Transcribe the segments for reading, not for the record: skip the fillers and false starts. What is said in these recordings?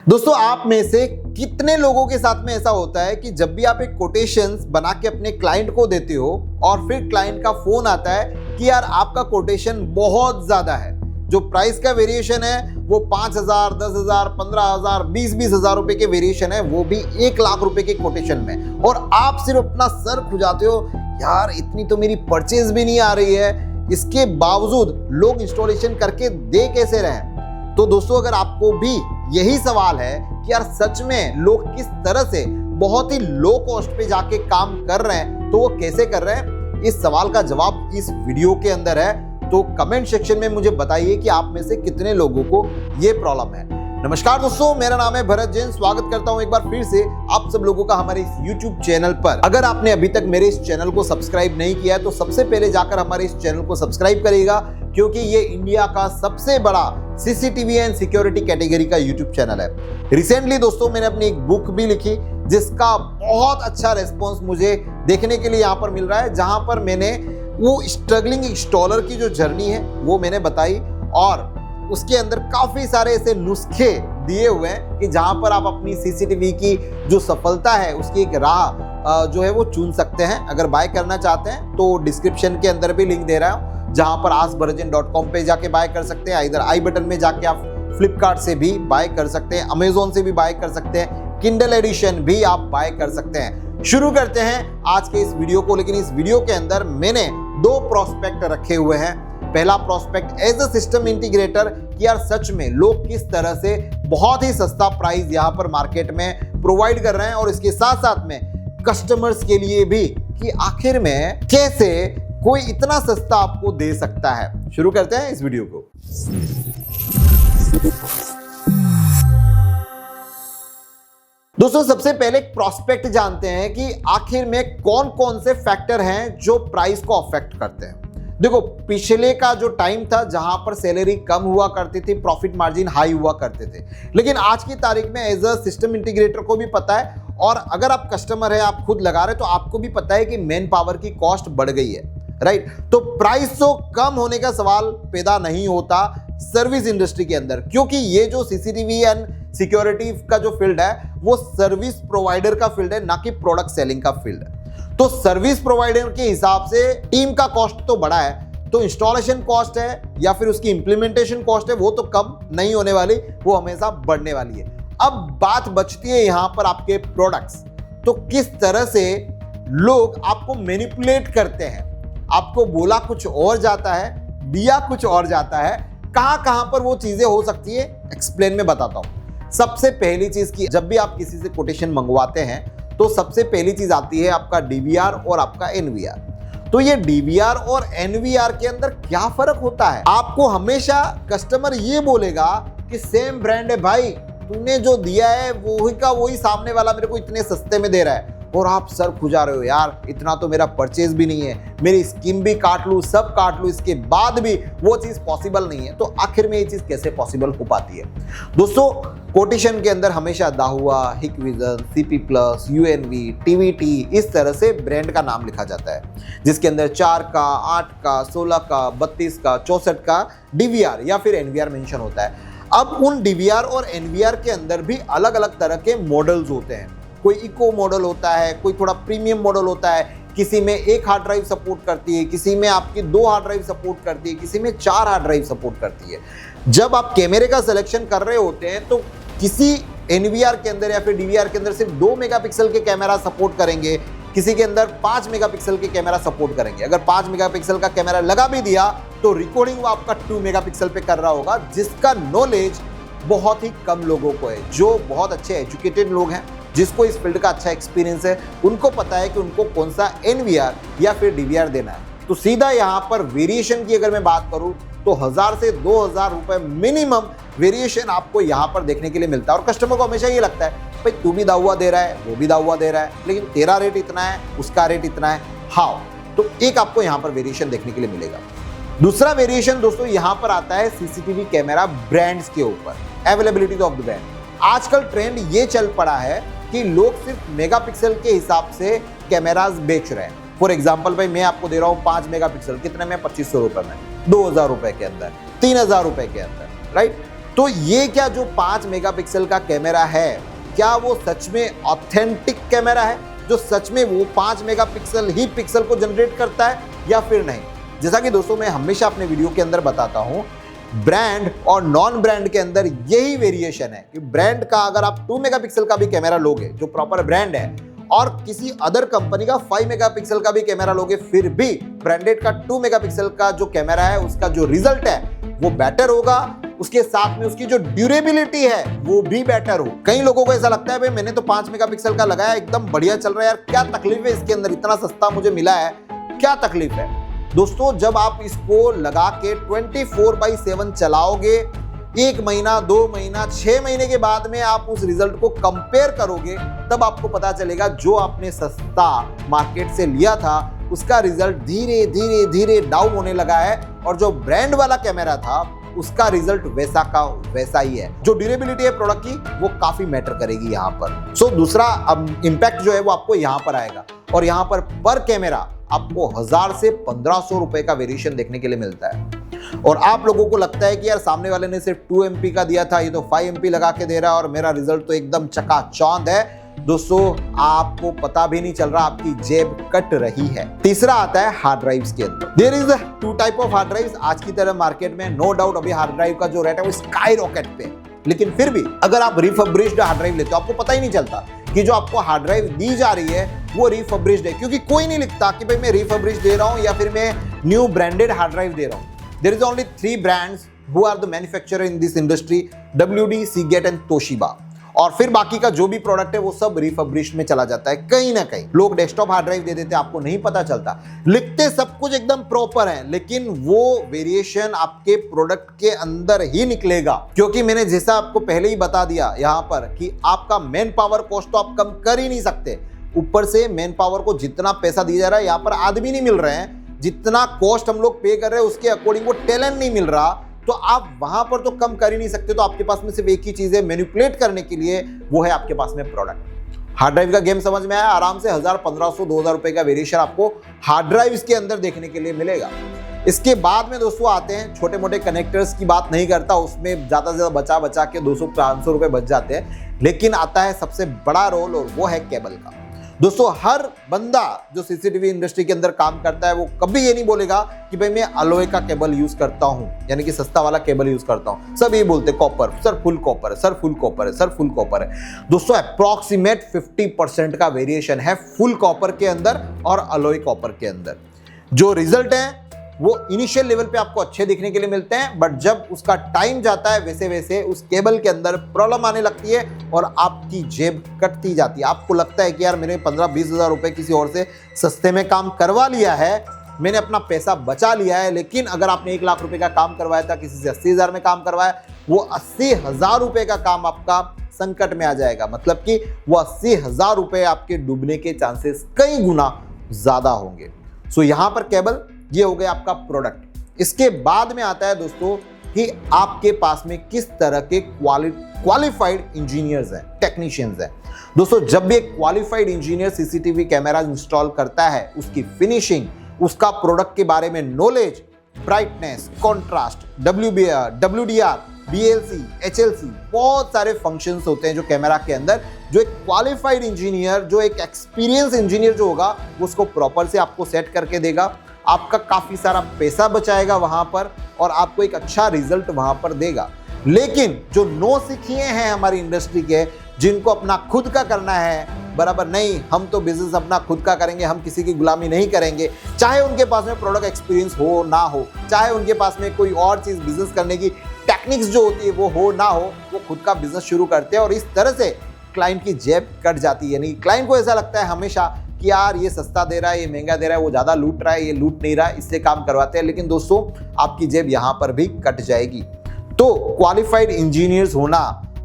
दोस्तों, आप में से कितने लोगों के साथ में ऐसा होता है कि जब भी आप एक कोटेशंस बना के अपने क्लाइंट को देते हो और फिर क्लाइंट का फोन आता है कि यार आपका कोटेशन बहुत ज्यादा है, जो प्राइस का वेरिएशन है वो 5,000, 10,000, 15,000, 20,000 रुपए के वेरिएशन है, वो भी 1,00,000 रुपए के कोटेशन में, और आप सिर्फ अपना सर खुजाते हो यार इतनी तो मेरी परचेज भी नहीं आ रही है, इसके बावजूद लोग इंस्टॉलेशन करके दे कैसे रहे। तो दोस्तों, अगर आपको भी यही सवाल है कि यार सच में लोग किस तरह से बहुत ही लो कॉस्ट पे जाके काम कर रहे हैं, तो वो कैसे कर रहे हैं, इस सवाल का जवाब इस वीडियो के अंदर है। तो कमेंट सेक्शन में मुझे बताइए कि आप में से कितने लोगों को ये प्रॉब्लम है। नमस्कार दोस्तों, मेरा नाम है भरत जैन। स्वागत करता हूं एक बार फिर से आप सब लोगों का हमारे इस YouTube चैनल पर। अगर आपने अभी तक मेरे इस चैनल को सब्सक्राइब नहीं किया है तो सबसे पहले जाकर हमारे इस चैनल को सब्सक्राइब करिएगा, क्योंकि ये इंडिया का सबसे बड़ा सीसीटीवी एंड सिक्योरिटी कैटेगरी का YouTube चैनल है। रिसेंटली दोस्तों, मैंने अपनी एक बुक भी लिखी जिसका बहुत अच्छा रेस्पॉन्स मुझे देखने के लिए यहाँ पर मिल रहा है, जहां पर मैंने वो स्ट्रगलिंग इंस्टॉलर की जो जर्नी है वो मैंने बताई, और उसके अंदर काफी सारे ऐसे नुस्खे दिए हुए हैं कि जहां पर आप अपनी सीसीटीवी की जो सफलता है उसकी एक राह जो है वो चुन सकते हैं। अगर बाय करना चाहते हैं तो डिस्क्रिप्शन के अंदर भी लिंक दे रहा हूं, जहां पर askbharatjain.com पे जाके बाय कर सकते हैं। इधर आई बटन में जाके आप फ्लिपकार्ट से भी बाय कर सकते हैं, अमेजोन से भी बाय कर सकते हैं, किंडल एडिशन भी आप बाय कर सकते हैं। शुरू करते हैं आज के इस वीडियो को। लेकिन इस वीडियो के अंदर मैंने 2 प्रोस्पेक्ट रखे हुए हैं। पहला prospect as a system integrator कि यार सच में लोग किस तरह से बहुत ही सस्ता प्राइस यहां पर मार्केट में प्रोवाइड कर रहे हैं, और इसके साथ साथ में कस्टमर्स के लिए भी कि आखिर में कैसे कोई इतना सस्ता आपको दे सकता है। शुरू करते हैं इस वीडियो को। दोस्तों, सबसे पहले एक प्रोस्पेक्ट जानते हैं कि आखिर में कौन कौन से फैक्टर हैं जो प्राइस को अफेक्ट करते हैं। देखो, पिछले का जो टाइम था जहां पर सैलरी कम हुआ करती थी, प्रॉफिट मार्जिन हाई हुआ करते थे, लेकिन आज की तारीख में एज अ सिस्टम इंटीग्रेटर को भी पता है, और अगर आप कस्टमर है, आप खुद लगा रहे, तो आपको भी पता है कि मैन पावर की कॉस्ट बढ़ गई है, राइट। तो प्राइस तो कम होने का सवाल पैदा नहीं होता सर्विस इंडस्ट्री के अंदर, क्योंकि ये जो सीसीटीवी एंड सिक्योरिटी का जो फील्ड है वो सर्विस प्रोवाइडर का फील्ड है, ना कि प्रोडक्ट सेलिंग का फील्ड है। तो सर्विस प्रोवाइडर के हिसाब से टीम का कॉस्ट तो बड़ा है, तो इंस्टॉलेशन कॉस्ट है या फिर उसकी इंप्लीमेंटेशन कॉस्ट है, वो तो कम नहीं होने वाली, वो हमेशा बढ़ने वाली है। अब बात बचती है यहां पर आपके प्रोडक्ट्स। तो किस तरह से लोग आपको मैनिपुलेट करते हैं, आपको बोला कुछ और जाता है, दिया कुछ और जाता है, कहां पर वो चीजें हो सकती है, एक्सप्लेन में बताता हूं। सबसे पहली चीज की, जब भी आप किसी से कोटेशन मंगवाते हैं तो सबसे पहली चीज आती है आपका डीवीआर और आपका एनवीआर। तो ये डीवीआर और एनवीआर के अंदर क्या फर्क होता है? आपको हमेशा कस्टमर ये बोलेगा कि सेम ब्रांड है भाई, तूने जो दिया है वही का वही सामने वाला मेरे को इतने सस्ते में दे रहा है, और आप सर खुजा रहे हो यार इतना तो मेरा परचेज भी नहीं है, मेरी स्कीम भी काट लूं, सब काट लूं, इसके बाद भी वो चीज पॉसिबल नहीं है। तो आखिर में ये चीज कैसे पॉसिबल हो पाती है? दोस्तों, कोटेशन के अंदर हमेशा Dahua, Hikvision, CP Plus, UNV, TVT, इस तरह से ब्रांड का नाम लिखा जाता है, जिसके अंदर 4 का, 8 का, 16 का, 32 का, 64 का डीवीआर या फिर एनवीआर मेंशन होता है। अब उन डीवीआर और एनवीआर के अंदर भी अलग अलग तरह के मॉडल्स होते हैं। कोई इको मॉडल होता है, कोई थोड़ा प्रीमियम मॉडल होता है, किसी में 1 हार्ड ड्राइव सपोर्ट करती है, किसी में आपकी 2 हार्ड ड्राइव सपोर्ट करती है, किसी में 4 हार्ड ड्राइव सपोर्ट करती है। जब आप कैमरे का सिलेक्शन कर रहे होते हैं तो किसी एनवीआर के अंदर या फिर डीवीआर के अंदर सिर्फ 2 मेगापिक्सल के कैमरा सपोर्ट करेंगे, किसी के अंदर 5 मेगापिक्सल के कैमरा सपोर्ट करेंगे। अगर 5 मेगापिक्सल का कैमरा लगा भी दिया तो रिकॉर्डिंग वो आपका 2 मेगापिक्सल पे कर रहा होगा, जिसका नॉलेज बहुत ही कम लोगों को है। जो बहुत अच्छे एजुकेटेड लोग हैं, जिसको इस फील्ड का अच्छा एक्सपीरियंस है, उनको पता है कि उनको कौन सा एनवीआर या फिर डीवीआर देना है। तो सीधा यहाँ पर वेरिएशन की अगर मैं बात करूं तो 1000 से 2000 रुपए मिनिमम वेरिएशन आपको यहाँ पर देखने के लिए मिलता है। और कस्टमर को हमेशा ये लगता है भाई तू भी दावा दे रहा है, वो भी दावा दे रहा है, लेकिन तेरा रेट इतना है, उसका रेट इतना है, हाउ। तो एक आपको यहाँ पर वेरिएशन देखने के लिए मिलेगा। दूसरा वेरिएशन दोस्तों यहाँ पर आता है सीसीटीवी कैमरा ब्रांड्स के ऊपर, अवेलेबिलिटी ऑफ द ब्रांड। आजकल ट्रेंड ये चल पड़ा है कि लोग सिर्फ मेगापिक्सल के हिसाब से कैमरास बेच रहे हैं। फॉर एग्जांपल भाई, मैं आपको दे रहा हूँ 5 मेगापिक्सल, कितने में? 2500 रुपए में, 2000 रुपए के अंदर, 3000 रुपए के अंदर, राइट। तो ये क्या जो 5 मेगापिक्सल का कैमरा है, क्या वो सच में ऑथेंटिक कैमरा है जो सच में वो 5 मेगापिक्सल ही पिक्सल को जनरेट करता है या फिर नहीं? जैसा कि दोस्तों मैं हमेशा अपने वीडियो के अंदर बताता हूं, ब्रांड और नॉन ब्रांड के अंदर यही वेरिएशन है कि ब्रांड का अगर आप 2 मेगापिक्सल का भी कैमरा लोगे जो प्रॉपर ब्रांड है और किसी अदर कंपनी का 5 मेगापिक्सल का भी कैमरा लोगे, फिर भी ब्रांडेड का 2 मेगापिक्सल का जो कैमरा है उसका जो रिजल्ट है वो बेटर होगा। उसके साथ में उसकी जो ड्यूरेबिलिटी है वो भी बेटर हो। कई लोगों को ऐसा लगता है भाई मैंने तो 5 मेगापिक्सल का लगाया, एकदम बढ़िया चल रहा है यार, क्या तकलीफ है इसके अंदर, इतना सस्ता मुझे मिला है, क्या तकलीफ है? दोस्तों जब आप इसको लगा के 24/7 चलाओगे, 1 महीना 2 महीना 6 महीने के बाद में आप उस रिजल्ट को कंपेयर करोगे, तब आपको पता चलेगा जो आपने सस्ता मार्केट से लिया था उसका रिजल्ट धीरे धीरे धीरे डाउन होने लगा है और जो ब्रांड वाला कैमरा था उसका रिजल्ट वैसा का वैसा ही है। जो ड्यूरेबिलिटी है प्रोडक्ट की वो काफी मैटर करेगी यहाँ पर। सो दूसरा इंपैक्ट जो है वो आपको यहाँ पर आएगा और यहाँ पर कैमरा आपको 1000 से 1500 रुपए का वेरिएशन देखने के लिए मिलता है। और आप लोगों को लगता है कि यार सामने वाले ने सिर्फ 2 MP का दिया था, ये तो 5 MP लगा के दे रहा है और मेरा रिजल्ट तो एकदम चकाचौंध है। दोस्तों आपको पता भी नहीं चल रहा, आपकी जेब कट रही है। तीसरा आता है हार्ड ड्राइव्स के अंदर। There is 2 type of hard drives आज की तरह मार्केट में, नो डाउट अभी हार्ड ड्राइव का जो रेट है वो स्काई रॉकेट पे, लेकिन फिर भी अगर आप रिफर्बिश्ड हार्ड ड्राइव लेते हो आपको पता ही नहीं चलता कि जो आपको हार्ड ड्राइव दी जा रही है वो रिफर्बिश्ड है, क्योंकि कोई नहीं लिखता कि भाई मैं रिफर्बिश्ड दे रहा हूं या फिर मैं न्यू ब्रांडेड हार्ड ड्राइव दे रहा हूं। There is only 3 brands who are the manufacturer in this industry, WD, Seagate and Toshiba. और फिर बाकी का जो भी प्रोडक्ट है वो सब रिफर्बिश्ड में चला जाता है। कहीं ना कहीं लोग डेस्कटॉप हार्ड ड्राइव दे देते हैं, आपको नहीं पता चलता, लिखते सब कुछ एकदम प्रॉपर है, लेकिन वो वेरिएशन आपके प्रोडक्ट के अंदर ही निकलेगा। क्योंकि मैंने जैसा आपको पहले ही बता दिया यहाँ पर कि आपका मैन पावर कॉस्ट तो आप कम कर ही नहीं सकते, ऊपर से मैन पावर को जितना पैसा दिया जा रहा है यहाँ पर आदमी नहीं मिल रहे हैं, जितना कॉस्ट हम लोग पे कर रहे हैं उसके अकॉर्डिंग वो टैलेंट नहीं मिल रहा, तो आप वहां पर तो कम कर ही नहीं सकते। तो आपके पास में सिर्फ एक ही चीज है मैनिपुलेट करने के लिए, वो है आपके पास में प्रोडक्ट। हार्ड ड्राइव का गेम समझ में आया? आराम से 1000, 1500, 2000 रुपए का वेरिएशन आपको हार्ड ड्राइव के अंदर देखने के लिए मिलेगा। इसके बाद में दोस्तों आते हैं छोटे मोटे कनेक्टर्स की बात नहीं करता, उसमें ज्यादा से ज्यादा बचा के 200-500 रुपए बच जाते हैं, लेकिन आता है सबसे बड़ा रोल और वो है केबल का। दोस्तों हर बंदा जो सीसीटीवी इंडस्ट्री के अंदर काम करता है वो कभी ये नहीं बोलेगा कि भाई मैं अलॉय का केबल यूज करता हूं, यानी कि सस्ता वाला केबल यूज करता हूं। सब ये बोलते कॉपर, सर फुल कॉपर है, सर फुल कॉपर है, सर फुल कॉपर है। दोस्तों अप्रॉक्सीमेट 50% का वेरिएशन है फुल कॉपर के अंदर और अलॉय कॉपर के अंदर। जो रिजल्ट है वो इनिशियल लेवल पे आपको अच्छे दिखने के लिए मिलते हैं, बट जब उसका टाइम जाता है वैसे वैसे उस केबल के अंदर प्रॉब्लम आने लगती है और आपकी जेब कटती जाती है। आपको लगता है कि यार मैंने 15-20 हज़ार रुपए किसी और से सस्ते में काम करवा लिया है, मैंने अपना पैसा बचा लिया है, लेकिन अगर आपने 1 लाख रुपए का काम करवाया था, किसी से 80,000 में काम करवाया, वो 80,000 रुपए का काम आपका संकट में आ जाएगा। मतलब कि वो 80,000 रुपए आपके डूबने के चांसेस कई गुना ज्यादा होंगे। सो यहां पर केबल ये हो गया आपका प्रोडक्ट। इसके बाद में आता है दोस्तों कि आपके पास में किस तरह के क्वालिफाइड इंजीनियर्स हैं, टेक्नीशियंस हैं। दोस्तों जब भी एक qualified engineer CCTV camera install करता है, उसकी फिनिशिंग, उसका प्रोडक्ट के बारे में knowledge, brightness, contrast, WDR, BLC, HLC, बहुत सारे फंक्शंस होते हैं जो कैमरा के अंदर, जो एक क्वालिफाइड इंजीनियर, जो एक एक्सपीरियंस इंजीनियर जो होगा वो उसको प्रॉपर से आपको सेट करके देगा। आपका काफी सारा पैसा बचाएगा वहां पर और आपको एक अच्छा रिजल्ट वहां पर देगा। लेकिन जो नौसिखिए हैं हमारी इंडस्ट्री के, जिनको अपना खुद का करना है, बराबर नहीं, हम तो बिजनेस अपना खुद का करेंगे, हम किसी की गुलामी नहीं करेंगे, चाहे उनके पास में प्रोडक्ट एक्सपीरियंस हो ना हो, चाहे उनके पास में कोई और चीज बिजनेस करने की टेक्निक्स जो होती है वो हो ना हो, वो खुद का बिजनेस शुरू करते हैं और इस तरह से क्लाइंट की जेब कट जाती है। यानी क्लाइंट को ऐसा लगता है हमेशा कि यार ये सस्ता दे रहा है, ये महंगा दे रहा है, वो ज्यादा लूट रहा है, ये लूट नहीं रहा है, इससे काम करवाते हैं। लेकिन दोस्तों आपकी जेब यहां पर भी कट जाएगी। तो क्वालिफाइड इंजीनियर्स होना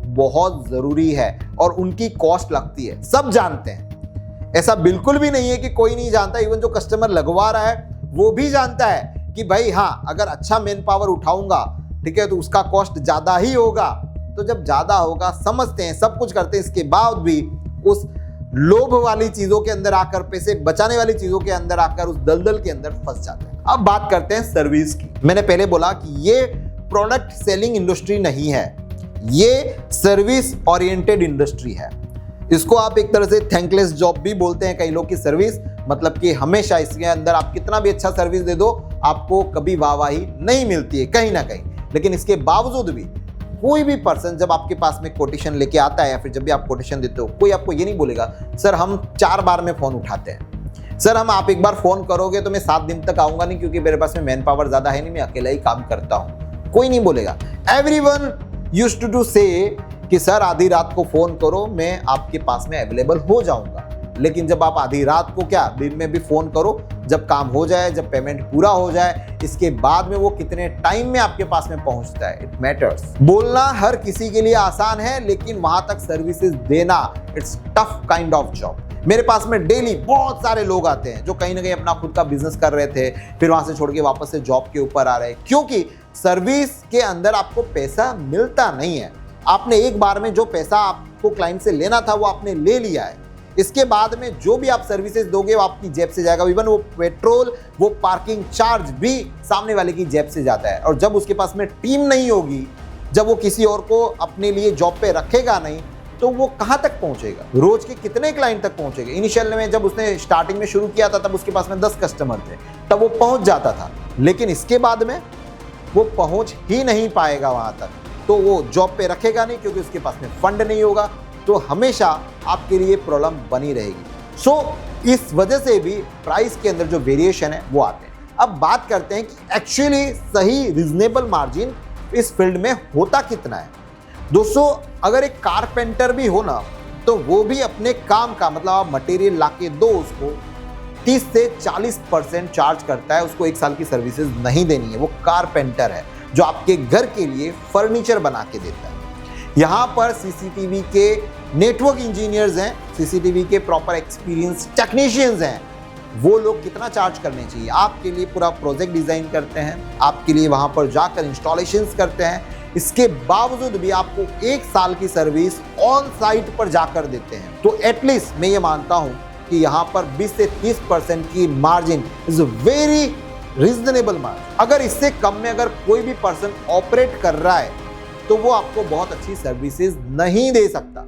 बहुत जरूरी है और उनकी कॉस्ट लगती है, सब जानते हैं। ऐसा बिल्कुल भी नहीं है कि कोई नहीं जानता, इवन जो कस्टमर लगवा रहा है वो भी जानता है कि भाई हाँ, अगर अच्छा मैन पावर उठाऊंगा, ठीक है, तो उसका कॉस्ट ज्यादा ही होगा। तो जब ज्यादा होगा, समझते हैं, सब कुछ करते हैं, इसके बाद भी उस लोभ वाली चीजों के अंदर आकर, पैसे बचाने वाली चीजों के अंदर आकर उस दलदल के अंदर फंस जाते हैं। अब बात करते हैं सर्विस की। मैंने पहले बोला कि ये प्रोडक्ट सेलिंग इंडस्ट्री नहीं है, ये सर्विस ओरिएंटेड इंडस्ट्री है। इसको आप एक तरह से थैंकलेस जॉब भी बोलते हैं कई लोग की सर्विस, मतलब कि हमेशा इसके अंदर आप कितना भी अच्छा सर्विस दे दो आपको कभी वाहवाही नहीं मिलती है कहीं ना कहीं। लेकिन इसके बावजूद भी कोई भी पर्सन जब आपके पास में कोटेशन लेके आता है या फिर जब भी आप कोटेशन देते हो, कोई आपको ये नहीं बोलेगा सर हम 4 बार में फोन उठाते हैं, सर हम आप एक बार फोन करोगे तो मैं 7 दिन तक आऊंगा नहीं क्योंकि मेरे पास में मैन पावर ज्यादा है नहीं, मैं अकेला ही काम करता हूं। कोई नहीं बोलेगा। एवरीवन यूज्ड टू से कि सर आधी रात को फोन करो मैं आपके पास में अवेलेबल हो जाऊंगा। लेकिन जब आप आधी रात को क्या दिन में भी फोन करो, जब काम हो जाए, जब पेमेंट पूरा हो जाए, इसके बाद में वो कितने टाइम में आपके पास में पहुंचता है, इट मैटर्स। बोलना हर किसी के लिए आसान है लेकिन वहां तक सर्विसेज देना it's tough kind of job. मेरे पास में डेली बहुत सारे लोग आते हैं जो कहीं ना कहीं अपना खुद का बिजनेस कर रहे थे, फिर वहां से छोड़ के वापस से जॉब के ऊपर आ रहे हैं क्योंकि सर्विस के अंदर आपको पैसा मिलता नहीं है। आपने एक बार में जो पैसा आपको क्लाइंट से लेना था वो आपने ले लिया है, इसके बाद में जो भी आप सर्विसेज दोगे वो आपकी जेब से जाएगा। इवन वो पेट्रोल, वो पार्किंग चार्ज भी सामने वाले की जेब से जाता है। और जब उसके पास में टीम नहीं होगी, जब वो किसी और को अपने लिए जॉब पे रखेगा नहीं, तो वो कहां तक पहुंचेगा, रोज के कितने क्लाइंट तक पहुंचेगा। इनिशियल में जब उसने स्टार्टिंग में शुरू किया था तब उसके पास में 10 कस्टमर थे, तब वो पहुंच जाता था, लेकिन इसके बाद में वो पहुंच ही नहीं पाएगा वहां तक, तो वो जॉब पे रखेगा नहीं क्योंकि उसके पास में फंड नहीं होगा, तो हमेशा आपके लिए प्रॉब्लम बनी रहेगी। सो इस वजह से भी प्राइस के अंदर जो वेरिएशन है वो आते हैं। अब बात करते हैं कि एक्चुअली सही रीजनेबल मार्जिन इस फील्ड में होता कितना है। दोस्तों अगर एक कारपेंटर भी हो ना तो वो भी अपने काम का मतलब आप मटेरियल लाके दो उसको 30 से 40% चार्ज करता है, उसको 1 साल की सर्विसेज नहीं देनी है। वो कारपेंटर है जो आपके घर के लिए फर्नीचर बना के देता है। यहाँ पर सीसीटीवी के नेटवर्क इंजीनियर्स हैं, सीसीटीवी के प्रॉपर एक्सपीरियंस टेक्नीशियंस हैं, वो लोग कितना चार्ज करने चाहिए, आपके लिए पूरा प्रोजेक्ट डिजाइन करते हैं, आपके लिए वहां पर जाकर इंस्टॉलेशंस करते हैं, इसके बावजूद भी आपको 1 साल की सर्विस ऑन साइट पर जाकर देते हैं। तो एटलीस्ट मैं ये मानता हूं कि यहाँ पर 20 से 30% की margin is very reasonable margin. अगर इससे कम में अगर कोई भी पर्सन ऑपरेट कर रहा है तो वो आपको बहुत अच्छी सर्विसेज नहीं दे सकता।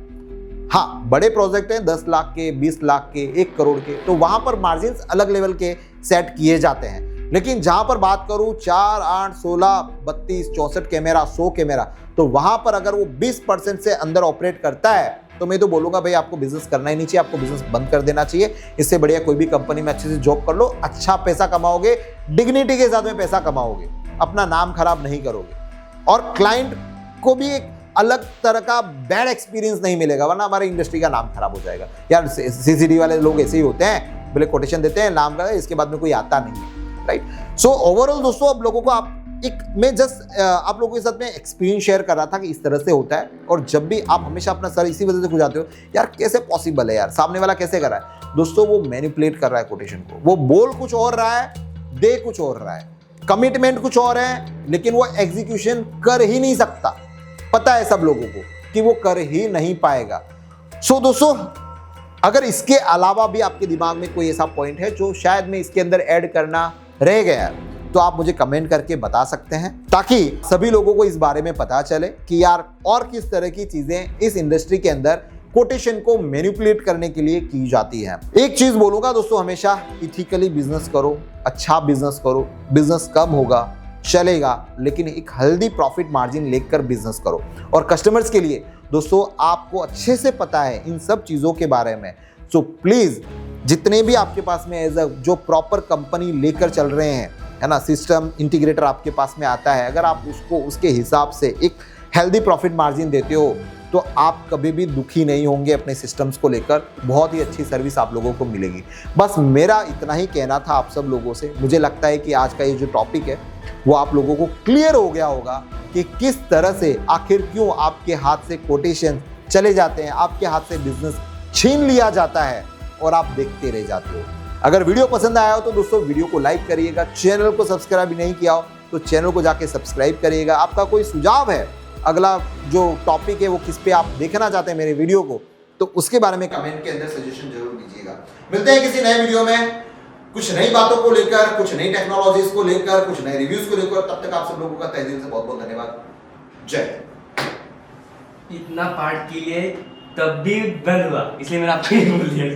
हाँ, बड़े प्रोजेक्ट हैं 10 लाख के, 20 लाख के, 1 करोड़ के, तो वहां पर मार्जिन अलग लेवल के सेट किए जाते हैं। लेकिन जहां पर बात करूं 4, 8, 16, 32, 64 कैमरा, 100 कैमरा, तो वहां पर अगर वो 20% से अंदर ऑपरेट करता है तो मैं तो बोलूंगा भाई आपको बिजनेस करना ही नहीं चाहिए, आपको बिजनेस बंद कर देना चाहिए। इससे बढ़िया कोई भी कंपनी में अच्छे से जॉब कर लो, अच्छा पैसा कमाओगे, डिग्निटी के साथ में पैसा कमाओगे, अपना नाम खराब नहीं करोगे और क्लाइंट को भी एक अलग तरह का बैड एक्सपीरियंस नहीं मिलेगा, वरना हमारे इंडस्ट्री का नाम खराब हो जाएगा। यार सीसीडी वाले लोग ऐसे ही होते हैं, बोले कोटेशन देते हैं नाम का, इसके बाद में कोई आता नहीं है, राइट। सो ओवरऑल दोस्तों अब लोगों को आप एक मैं जस्ट आप लोगों के साथ में एक्सपीरियंस शेयर कर रहा था कि इस तरह से होता है। और जब भी आप हमेशा अपना सर इसी वजह से खुजाते हो यार कैसे पॉसिबल है, यार सामने वाला कैसे कर रहा है। दोस्तों वो मैनिपुलेट कर रहा है कोटेशन को, वो बोल कुछ और रहा है, दे कुछ और रहा है, कमिटमेंट कुछ और है, लेकिन वो एग्जीक्यूशन कर ही नहीं सकता। पता है सब लोगों को कि वो कर ही नहीं पाएगा। सो दोस्तों अगर इसके अलावा भी आपके दिमाग में कोई ऐसा पॉइंट है जो शायद मैं इसके अंदर ऐड करना रह गया तो आप मुझे कमेंट करके बता सकते हैं, ताकि सभी लोगों को इस बारे में पता चले कि यार और किस तरह की चीजें इस इंडस्ट्री के अंदर कोटेशन को मैनिपुलेट करने के लिए की जाती है। एक चीज बोलूंगा दोस्तों, हमेशा इथिकली बिजनेस करो, अच्छा बिजनेस करो, बिजनेस कम होगा चलेगा, लेकिन एक हेल्दी प्रॉफिट मार्जिन लेकर बिजनेस करो। और कस्टमर्स के लिए दोस्तों आपको अच्छे से पता है इन सब चीजों के बारे में। सो प्लीज जितने भी आपके पास में एज अ जो प्रॉपर कंपनी लेकर चल रहे हैं, है ना, सिस्टम इंटीग्रेटर आपके पास में आता है, अगर आप उसको उसके हिसाब से एक हेल्दी प्रॉफिट मार्जिन देते हो तो आप कभी भी दुखी नहीं होंगे अपने सिस्टम्स को लेकर, बहुत ही अच्छी सर्विस आप लोगों को मिलेगी। बस मेरा इतना ही कहना था आप सब लोगों से। मुझे लगता है कि आज का ये जो टॉपिक है वो आप लोगों को क्लियर हो गया होगा कि किस तरह से आखिर क्यों आपके हाथ से कोटेशन चले जाते हैं, आपके हाथ से बिजनेस छीन लिया जाता है और आप देखते रह जाते हो। अगर वीडियो पसंद आया हो तो दोस्तों वीडियो को लाइक करिएगा, चैनल को सब्सक्राइब नहीं किया हो तो चैनल को जाके सब्सक्राइब करिएगा। आपका कोई सुझाव है, अगला जो टॉपिक है वो किस पे आप देखना चाहते हैं मेरे वीडियो को, तो उसके बारे में कमेंट के अंदर सजेशन जरूर दीजिएगा। मिलते हैं किसी नए वीडियो में, कुछ नई बातों को लेकर, कुछ नई टेक्नोलॉजीज को लेकर, कुछ नए रिव्यूज को लेकर। तब तक आप सब लोगों का तहे दिल से बहुत बहुत धन्यवाद। जय। इतना पार्ट के लिए तब भी बंद हुआ, इसलिए मैंने आपको ये बोल दिया।